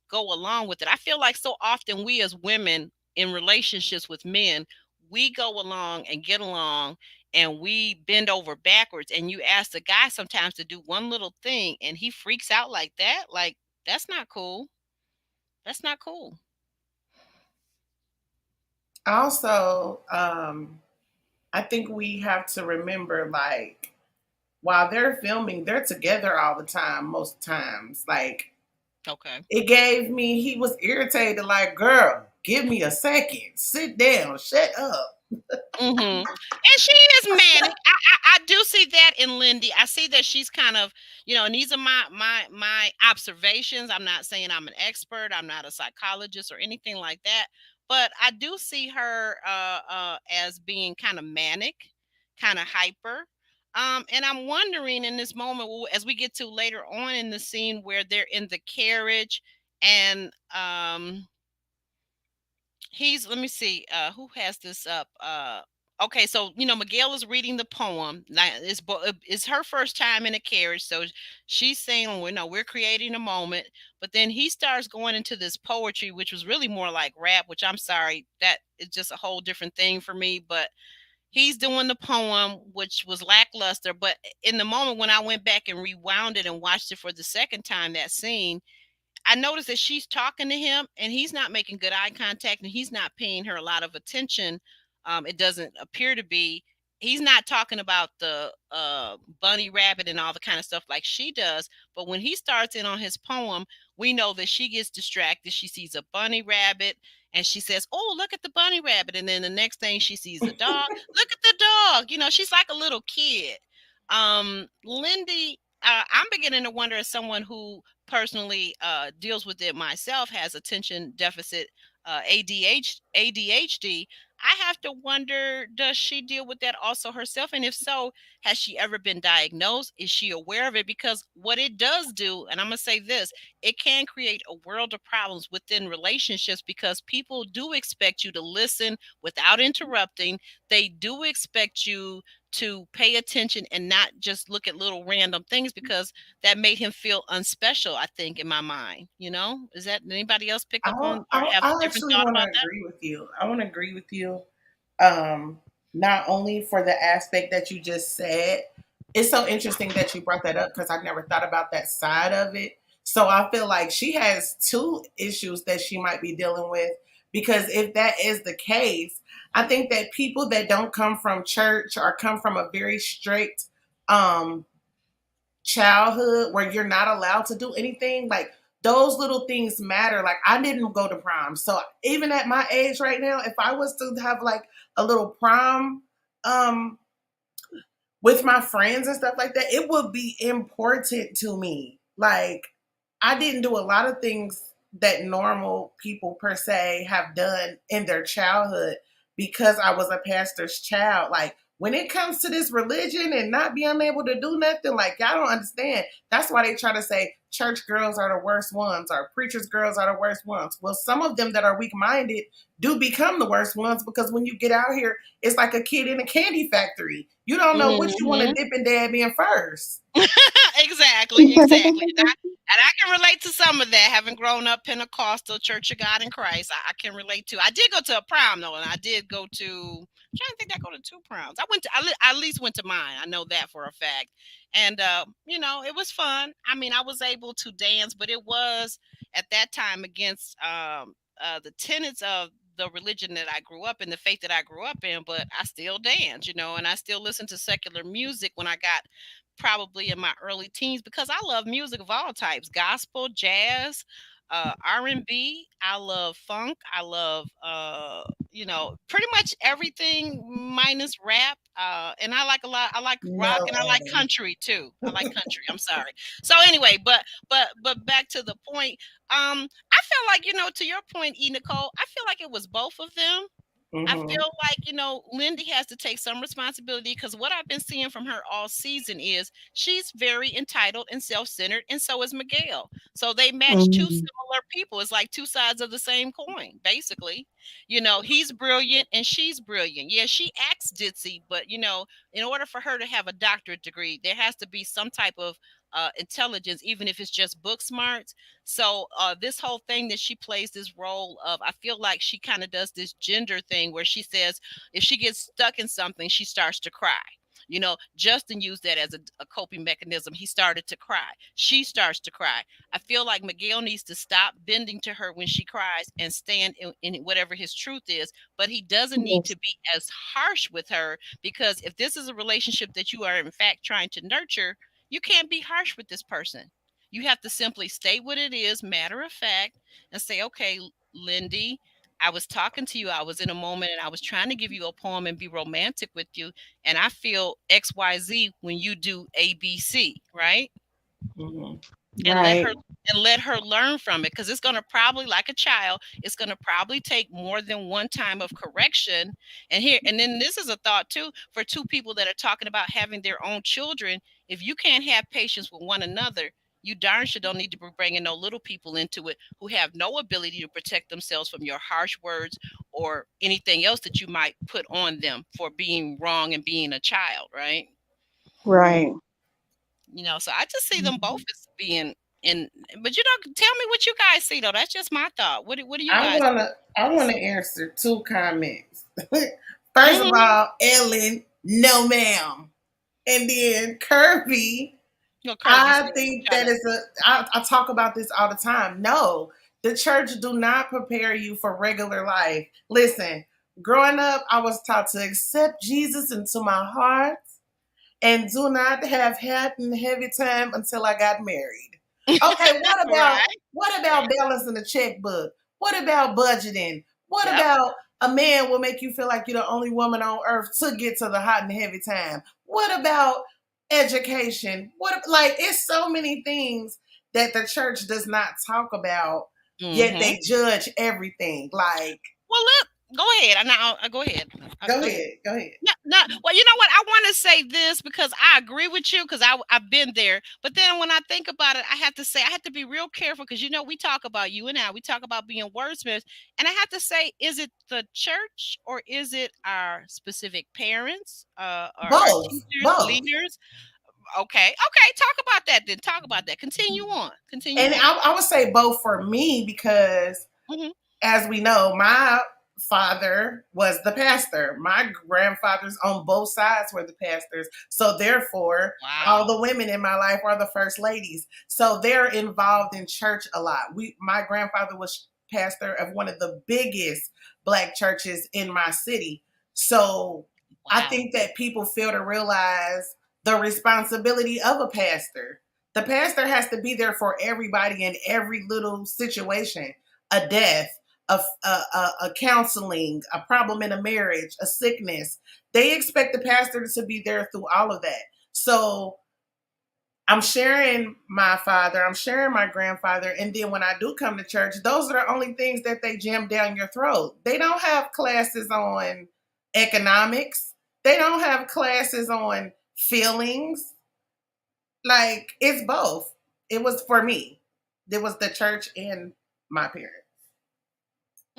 go along with it? I feel like so often we as women in relationships with men, we go along and get along and we bend over backwards, and you ask the guy sometimes to do one little thing and he freaks out like that. Like That's not cool. That's not cool. Also, I think we have to remember, like, while they're filming, they're together all the time, most times. Like, Okay. it gave me, he was irritated, like, girl, give me a second, sit down, shut up. And she is manic. I do see that in Lindy. I see that she's kind of, and these are my observations. I'm not saying I'm an expert. I'm not a psychologist or anything like that. But I do see her as being kind of manic, kind of hyper. And I'm wondering in this moment, as we get to later on in the scene where they're in the carriage and he's let me see who has this up okay, so Miguel is reading the poem. Now it's her first time in a carriage, so she's saying, well, no, we're creating a moment. But then he starts going into this poetry, which was really more like rap, which I'm sorry, that is just a whole different thing for me. But he's doing the poem, which was lackluster. But in the moment when I went back and rewound it and watched it for the second time, that scene, I noticed that she's talking to him and he's not making good eye contact and he's not paying her a lot of attention. It doesn't appear to be. He's not talking about the bunny rabbit and all the kind of stuff like she does. But when he starts in on his poem, we know that she gets distracted. She sees a bunny rabbit and she says, "Oh, look at the bunny rabbit." And then the next thing she sees a dog. Look at the dog. She's like a little kid. Lindy, I'm beginning to wonder, as someone who personally deals with it myself, has attention deficit ADHD. I have to wonder, does she deal with that also herself? And if so, has she ever been diagnosed? Is she aware of it? Because what it does do, and I'm going to say this, it can create a world of problems within relationships because people do expect you to listen without interrupting. They do expect you to pay attention and not just look at little random things because that made him feel unspecial, I think, in my mind. Is that anybody else pick up on or have I different actually thought want to about that? agree with you. I want to agree with you. Not only for the aspect that you just said, it's so interesting that you brought that up because I never thought about that side of it. So I feel like she has two issues that she might be dealing with because if that is the case, I think that people that don't come from church or come from a very strict um childhood where you're not allowed to do anything, like those little things matter. Like I didn't go to prom. So even at my age right now, if I was to have like a little prom um with my friends and stuff like that, it would be important to me. Like I didn't do a lot of things that normal people per se have done in their childhood because I was a pastor's child. Like when it comes to this religion and not being able to do nothing, like y'all don't understand. That's why they try to say church girls are the worst ones or preachers girls are the worst ones. Well, some of them that are weak minded do become the worst ones because when you get out here, it's like a kid in a candy factory. You don't know what you want to Hmm. dip and dab in first. Exactly. And I can relate to some of that, having grown up Pentecostal, Church of God in Christ. I can relate to. I did go to a prom though, and I did go to. I'm trying to think. I go to two proms. I went to. I at least went to mine. I know that for a fact. And it was fun. I mean, I was able to dance, but it was at that time against the tenets of the religion that I grew up in, the faith that I grew up in. But I still dance, and I still listen to secular music when I got probably in my early teens because I love music of all types: gospel, jazz, R&B. I love funk. I love pretty much everything minus rap. And I like a lot. I like rock No, and I like Annie. country too. I like country. I'm sorry. So anyway, but back to the point. I feel like, to your point, Nicole, I feel like it was both of them. I Hmm. feel like, Lindy has to take some responsibility because what I've been seeing from her all season is she's very entitled and self centered, and so is Miguel. So they match two Mhm. similar people. It's like two sides of the same coin, basically. He's brilliant and she's brilliant. Yeah, she acts ditzy, but, in order for her to have a doctorate degree, there has to be some type of intelligence, even if it's just book smarts. So this whole thing that she plays this role of, I feel like she kind of does this gender thing where she says if she gets stuck in something, she starts to cry. Justin used that as a coping mechanism. He started to cry. She starts to cry. I feel like Miguel needs to stop bending to her when she cries and stand in whatever his truth is. But he doesn't need Yes. to be as harsh with her, because if this is a relationship that you are in fact trying to nurture, you can't be harsh with this person. You have to simply state what it is, matter of fact, and say, okay, Lindy, I was talking to you. I was in a moment and I was trying to give you a poem and be romantic with you. And I feel XYZ when you do ABC, right? Mhm. and let her Right. and let her learn from it, because it's going to probably, like a child, it's going to probably take more than one time of correction. And then this is a thought too for two people that are talking about having their own children. If you can't have patience with one another, you darn sure don't need to be bringing no little people into it who have no ability to protect themselves from your harsh words or anything else that you might put on them for being wrong and being a child, right? Right. So I just see them both as being in, but tell me what you guys see though. That's just my thought. What do you I guys wanna I see? wanna answer two comments. First of Mm-hmm. all, Ellen, no ma'am. And then Kirby, Kirby I said, think try that to. is I talk about this all the time. No, the church do not prepare you for regular life. Listen, growing up, I was taught to accept Jesus into my heart and do not have had a heavy time until I got married. Okay, Right, what about right. balancing the checkbook? What about budgeting? What Yep. about a man will make you feel like you're the only woman on earth to get to the hot and heavy time? What about education? What, like, it's so many things that the church does not talk about, yet Mm-hmm. they judge everything. Like, Well, look, go ahead. I go ahead. go Go ahead. ahead, go ahead. No, no. Well, you know what? I want to say this because I agree with you, because I've been there. But then when I think about it, I have to say I have to be real careful, because we talk about, you and I, we talk about being wordsmiths, and I have to say, is it the church or is it our specific parents, or our Both, teachers, both. leaders? Okay, okay. Talk about that then. Talk about that. Continue on. Continue And on. I would say both for me because, Hmm. as we know, my father was the pastor. My grandfathers on both sides were the pastors. So therefore, all Wow. the women in my life are the first ladies. So they're involved in church a lot. My grandfather was pastor of one of the biggest black churches in my city. So I Wow. think that people fail to realize the responsibility of a pastor. The pastor has to be there for everybody in every little situation, a death, a counseling, a problem in a marriage, a sickness. They expect the pastor to be there through all of that. So I'm sharing my father, I'm sharing my grandfather, and then when I do come to church, those are the only things that they jam down your throat. They don't have classes on economics. They don't have classes on feelings. Like, it's both. It was for me. It was the church and my parents.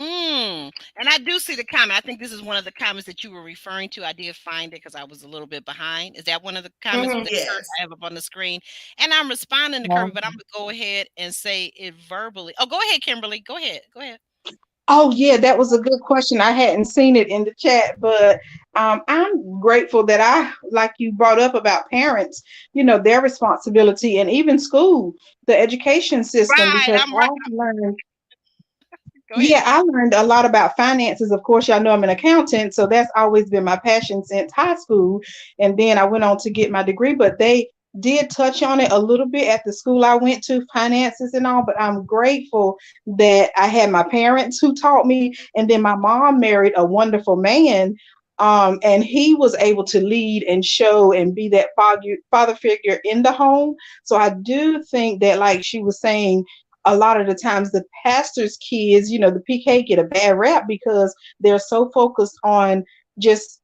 And I do see the comment. I think this is one of the comments that you were referring to. I did find it because I was a little bit behind. Is that one of the comments that Kurt Yes. I have up on the screen? And I'm responding to Kirby, but I'm gonna go ahead and say it verbally. Oh, go ahead, Kimberly. Go ahead. Go ahead. Oh yeah, that was a good question. I hadn't seen it in the chat, but I'm grateful that like you brought up about parents, their responsibility, and even school, the education system, Right. because I'm right. Go yeah, ahead. I learned a lot about finances. Of course, y'all know I'm an accountant, so that's always been my passion since high school. And then I went on to get my degree, but they did touch on it a little bit at the school I went to, finances and all. But I'm grateful that I had my parents who taught me, and then my mom married a wonderful man. And he was able to lead and show and be that father figure in the home. So I do think that, like she was saying, a lot of the times the pastor's kids, the PK get a bad rap because they're so focused on just,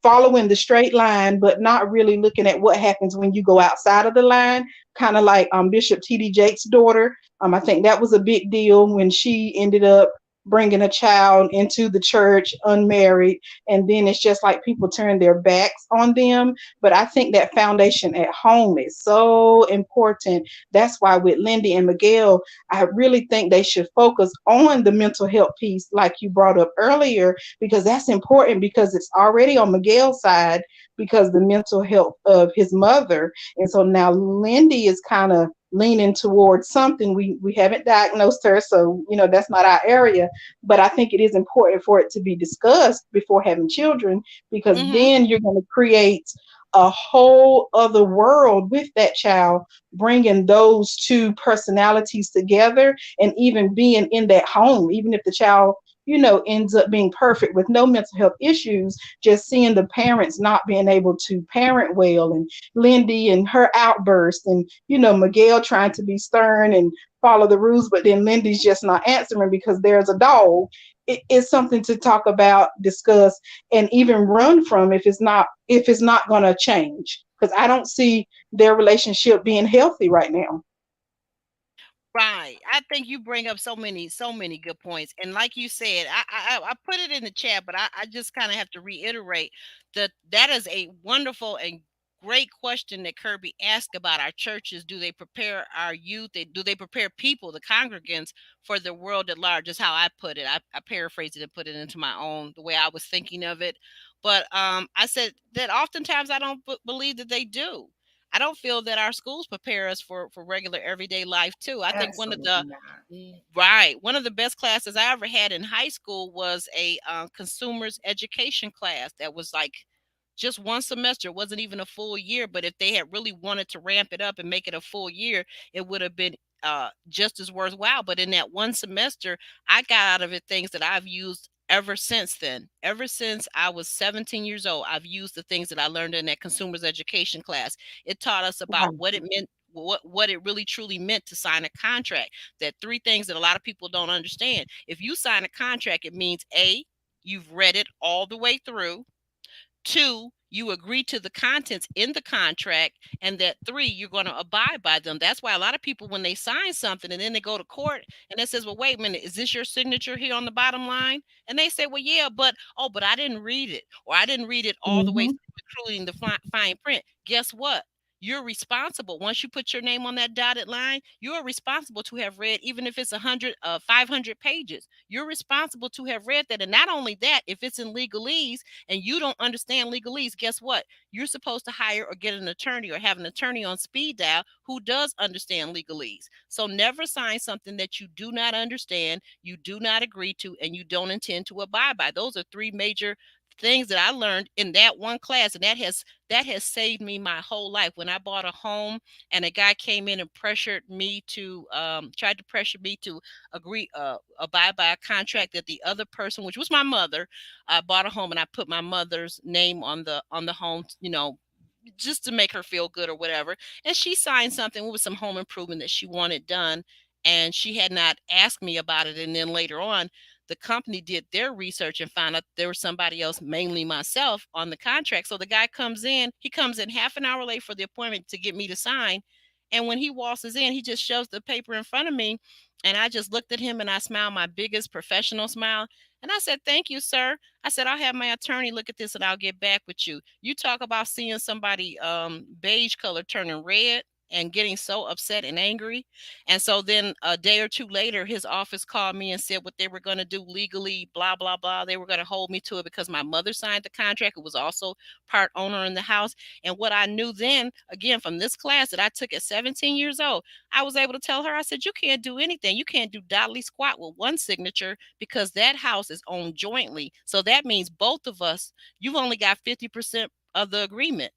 following the straight line, but not really looking at what happens when you go outside of the line. Kind of like Bishop T.D. Jake's daughter. I think that was a big deal when she ended up bringing a child into the church unmarried, and then it's just like people turn their backs on them. But I think that foundation at home is so important. That's why with Lindy and Miguel, I really think they should focus on the mental health piece, like you brought up earlier, because that's important because it's already on Miguel's side because the mental health of his mother. And so now Lindy is kind of leaning towards something. We haven't diagnosed her, so that's not our area. But I think it is important for it to be discussed before having children, because Mm-hmm. then you're going to create a whole other world with that child, bringing those two personalities together, and even being in that home, even if the child ends up being perfect with no mental health issues, just seeing the parents not being able to parent well, and Lindy and her outburst, and Miguel trying to be stern and follow the rules, but then Lindy's just not answering because there's a dog. It is something to talk about, discuss, and even run from if it's not going to change. Because I don't see their relationship being healthy right now. Right. I think you bring up so many good points. And like you said, I put it in the chat, but I just kind of have to reiterate that that is a wonderful and great question that Kirby asked about our churches. Do they prepare our youth? Do they prepare people, the congregants, for the world at large? Is how I put it. I paraphrased it and put it into my own the way I was thinking of it. But I said that oftentimes I don't believe that they do. I don't feel that our schools prepare us for regular everyday life too. I think Absolutely not. right, one of the best classes I ever had in high school was a consumers education class that was like just one semester. It wasn't even a full year, but if they had really wanted to ramp it up and make it a full year, it would have been just as worthwhile. But in that one semester, I got out of it things that I've used ever since then. Ever since I was 17 years old, I've used the things that I learned in that consumers education class. It taught us about Right. what it meant, what it really truly meant to sign a contract. That three things that a lot of people don't understand. If you sign a contract, it means A, you've read it all the way through. Two, you agree to the contents in the contract, and that three, you're going to abide by them. That's why a lot of people, when they sign something and then they go to court and it says, well, wait a minute, is this your signature here on the bottom line? And they say, well, yeah, but oh, but I didn't read it, or I didn't read it all the way Hmm. through, including the fine print. Guess what? You're responsible. Once you put your name on that dotted line, you're responsible to have read, even if it's 500 pages. You're responsible to have read that. And not only that, if it's in legalese, and you don't understand legalese, guess what? You're supposed to hire or get an attorney or have an attorney on speed dial who does understand legalese. So never sign something that you do not understand, you do not agree to, and you don't intend to abide by. Those are three major things that I learned in that one class, and that has saved me my whole life. When I bought a home and a guy came in and pressured me to tried to pressure me to agree abide by a contract that the other person, which was my mother, I bought a home and I put my mother's name on the home, just to make her feel good or whatever. And she signed something with some home improvement that she wanted done, and she had not asked me about it. And then later on, the company did their research and found out there was somebody else, mainly myself, on the contract. So the guy comes in, he comes in half an hour late for the appointment to get me to sign. And when he waltzes in, he just shoves the paper in front of me. And I just looked at him and I smiled my biggest professional smile. And I said, thank you, sir. I said, I'll have my attorney look at this and I'll get back with you. You talk about seeing somebody beige color turning red and getting so upset and angry. And so then a day or two later, his office called me and said what they were going to do legally, blah, blah, blah. They were going to hold me to it because my mother signed the contract. It was also part owner in the house. And what I knew then, again, from this class that I took at 17 years old, I was able to tell her, I said, you can't do anything. You can't do dolly squat with one signature because that house is owned jointly. So that means both of us, you've only got 50% of the agreement.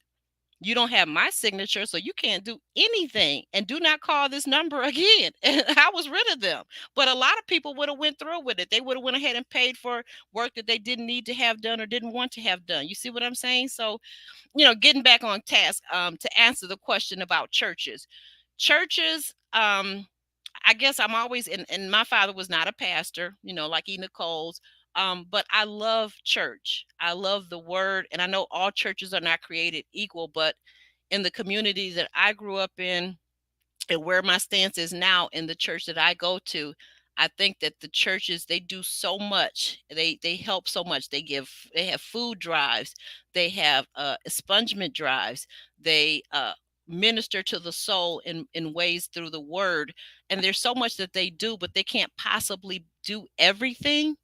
You don't have my signature, so you can't do anything. And do not call this number again. And I was rid of them. But a lot of people would have went through with it. They would have went ahead and paid for work that they didn't need to have done or didn't want to have done. You see what I'm saying? So, getting back on task, to answer the question about churches. Churches, I guess I'm always and my father was not a pastor, like Nicole's. But I love church. I love the word, and I know all churches are not created equal, but in the community that I grew up in and where my stance is now in the church that I go to, I think that the churches, they do so much. They help so much. They have food drives. They have expungement drives. They minister to the soul in ways through the word. And there's so much that they do, but they can't possibly do everything.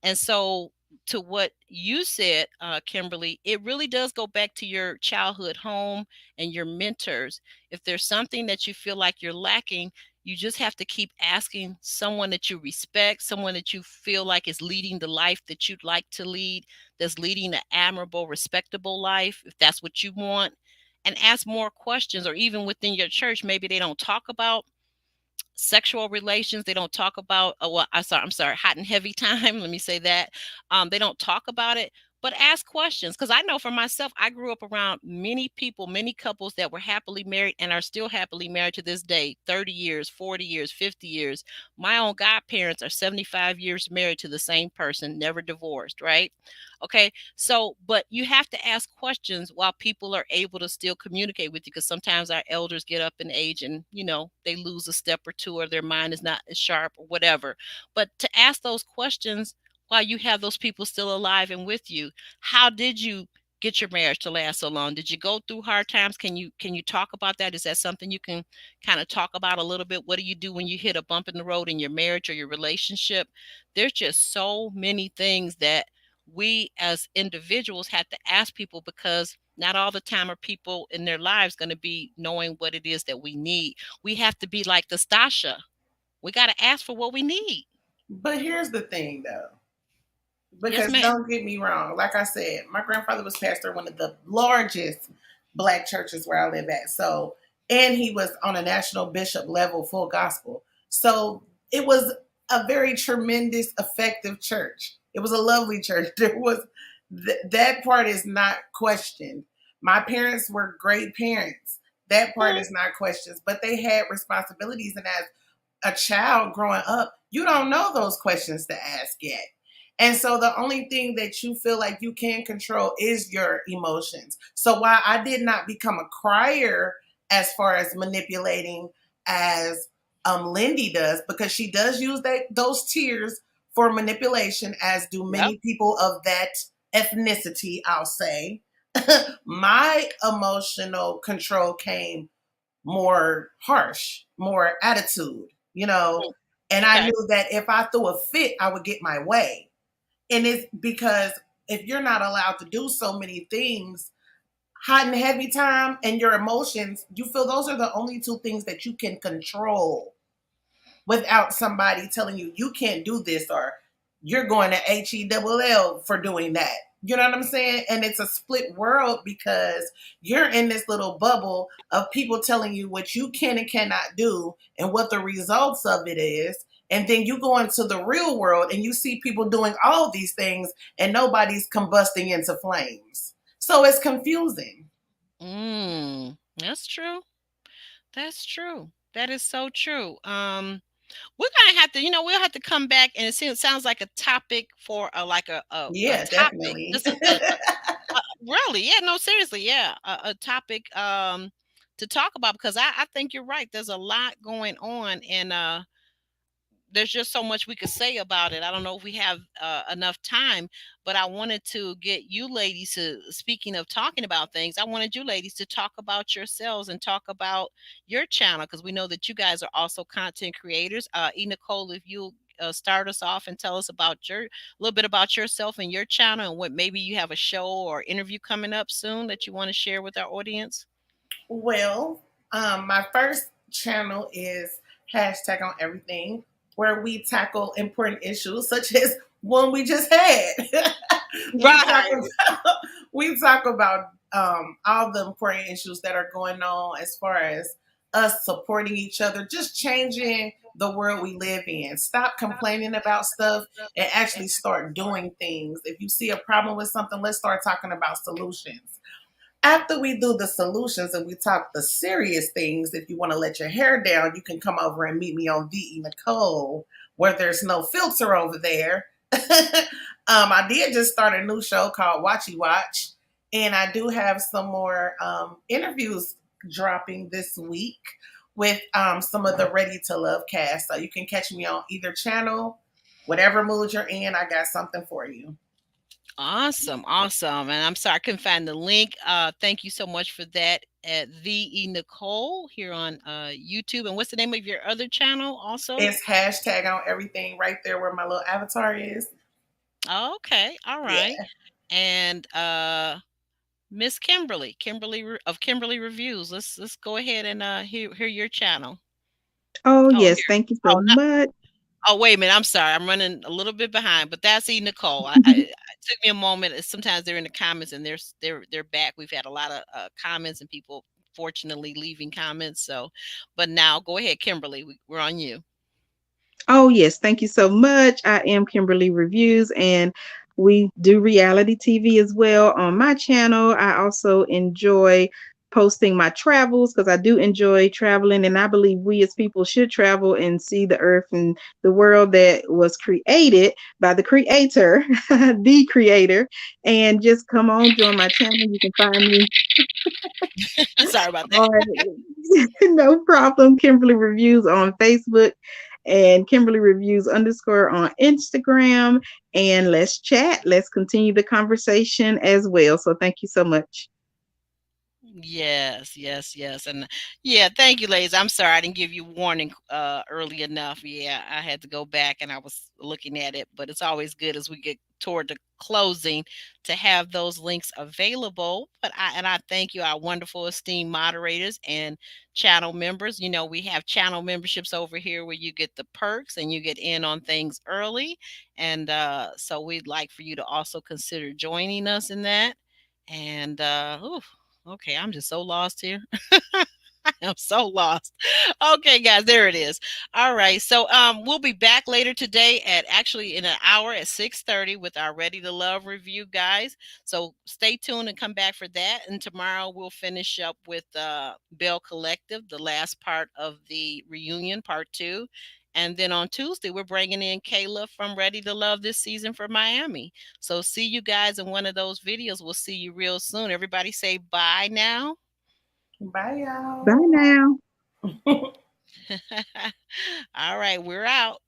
And so, to what you said, Kimberly, it really does go back to your childhood home and your mentors. If there's something that you feel like you're lacking, you just have to keep asking someone that you respect, someone that you feel like is leading the life that you'd like to lead, that's leading an admirable, respectable life, if that's what you want, and ask more questions. Or even within your church, maybe they don't talk about sexual relations. They don't talk about, well, I'm sorry, hot and heavy time. Let me say that. They don't talk about it, but ask questions. Because I know for myself, I grew up around many people, many couples that were happily married and are still happily married to this day, 30 years, 40 years, 50 years. My own godparents are 75 years married to the same person, never divorced, right? Okay. So, but you have to ask questions while people are able to still communicate with you, because sometimes our elders get up in age and, they lose a step or two, or their mind is not as sharp or whatever. But to ask those questions while you have those people still alive and with you. How did you get your marriage to last so long? Did you go through hard times? Can you talk about that? Is that something you can kind of talk about a little bit? What do you do when you hit a bump in the road in your marriage or your relationship? There's just so many things that we as individuals have to ask people, because not all the time are people in their lives going to be knowing what it is that we need. We have to be like the Stasha. We got to ask for what we need. But here's the thing, though. Yes, Because ma'am. don't get me wrong, like I said, my grandfather was pastor of one of the largest black churches where I live at. So, and he was on a national bishop level, full gospel. So it was a very tremendous, effective church. It was a lovely church. There was that part is not questioned. My parents were great parents. That part is not questioned, but they had responsibilities, and as a child growing up, you don't know those questions to ask yet. And so the only thing that you feel like you can control is your emotions. So while I did not become a crier as far as manipulating as Lindy does, because she does use those tears for manipulation, as do Yep. many people of that ethnicity, I'll say. My emotional control came more harsh, more attitude, and I Okay. knew that if I threw a fit, I would get my way. And it's because if you're not allowed to do so many things, hot and heavy time and your emotions, you feel those are the only two things that you can control without somebody telling you you can't do this, or you're going to HELL for doing that. You know what I'm saying? And it's a split world because you're in this little bubble of people telling you what you can and cannot do and what the results of it is. And then you go into the real world and you see people doing all these things and nobody's combusting into flames. So it's confusing. That's true. That's true. That is so true. We're gonna have to, we'll have to come back, and it sounds like a topic for a Yeah, topic. definitely. Just really, yeah, no, seriously, yeah, a topic to talk about, because I think you're right. There's a lot going on, and there's just so much we could say about it. I don't know if we have enough time, but I wanted to get you ladies to, speaking of talking about things, I wanted you ladies to talk about yourselves and talk about your channel, because we know that you guys are also content creators. Nicole, if you start us off and tell us about a little bit about yourself and your channel, and what maybe you have a show or interview coming up soon that you want to share with our audience. Well, my first channel is hashtag on everything, where we tackle important issues such as one we just had. we talk Right. about we talk about all the important issues that are going on as far as us supporting each other, just changing the world we live in. Stop complaining about stuff and actually start doing things. If you see a problem with something, let's start talking about solutions. After we do the solutions and we talk the serious things, if you want to let your hair down, you can come over and meet me on VE Nicole, where there's no filter over there. I did just start a new show called Watchy Watch, and I do have some more interviews dropping this week with some of the Ready to Love cast. So you can catch me on either channel. Whatever mood you're in, I got something for you. Awesome, awesome. And I'm sorry I couldn't find the link. Thank you so much for that at VE Nicole here on YouTube. And what's the name of your other channel also? It's hashtag on everything right there where my little avatar is. Okay, all right. Yeah. And Miss Kimberly, of Kimberly Reviews. Let's go ahead and hear your channel. Oh, Oh, yes. here. Thank you so Oh, no, much. oh, wait a minute. I'm sorry. I'm running a little bit behind, but that's E Nicole. It took me a moment. Sometimes they're in the comments and they're back. We've had a lot of comments and people fortunately leaving comments. So, but now go ahead, Kimberly. We're on you. Oh, yes. Thank you so much. I am Kimberly Reviews, and we do reality TV as well on my channel. I also enjoy posting my travels because I do enjoy traveling, and I believe we as people should travel and see the earth and the world that was created by the creator, the creator. And just come on, join my channel. You can find me Sorry about that. on no problem. Kimberly Reviews on Facebook and Kimberly Reviews underscore on Instagram. And let's chat. Let's continue the conversation as well. So thank you so much. Yes, yes, yes. And yeah, thank you, ladies. I'm sorry I didn't give you warning early enough. Yeah, I had to go back and I was looking at it, but it's always good as we get toward the closing to have those links available. But I thank you, our wonderful esteemed moderators and channel members. You know, we have channel memberships over here where you get the perks and you get in on things early. And so we'd like for you to also consider joining us in that. And okay, I'm just so lost here. I'm so lost. Okay, guys, there it is. All right. So we'll be back later today at actually in an hour at 6:30 with our Ready to Love review, guys. So stay tuned and come back for that. And tomorrow we'll finish up with Bell Collective, the last part of the reunion, part 2. And then on Tuesday, we're bringing in Kayla from Ready to Love this season for Miami. So see you guys in one of those videos. We'll see you real soon. Everybody say bye now. Bye, Bye y'all. now. All right, we're out.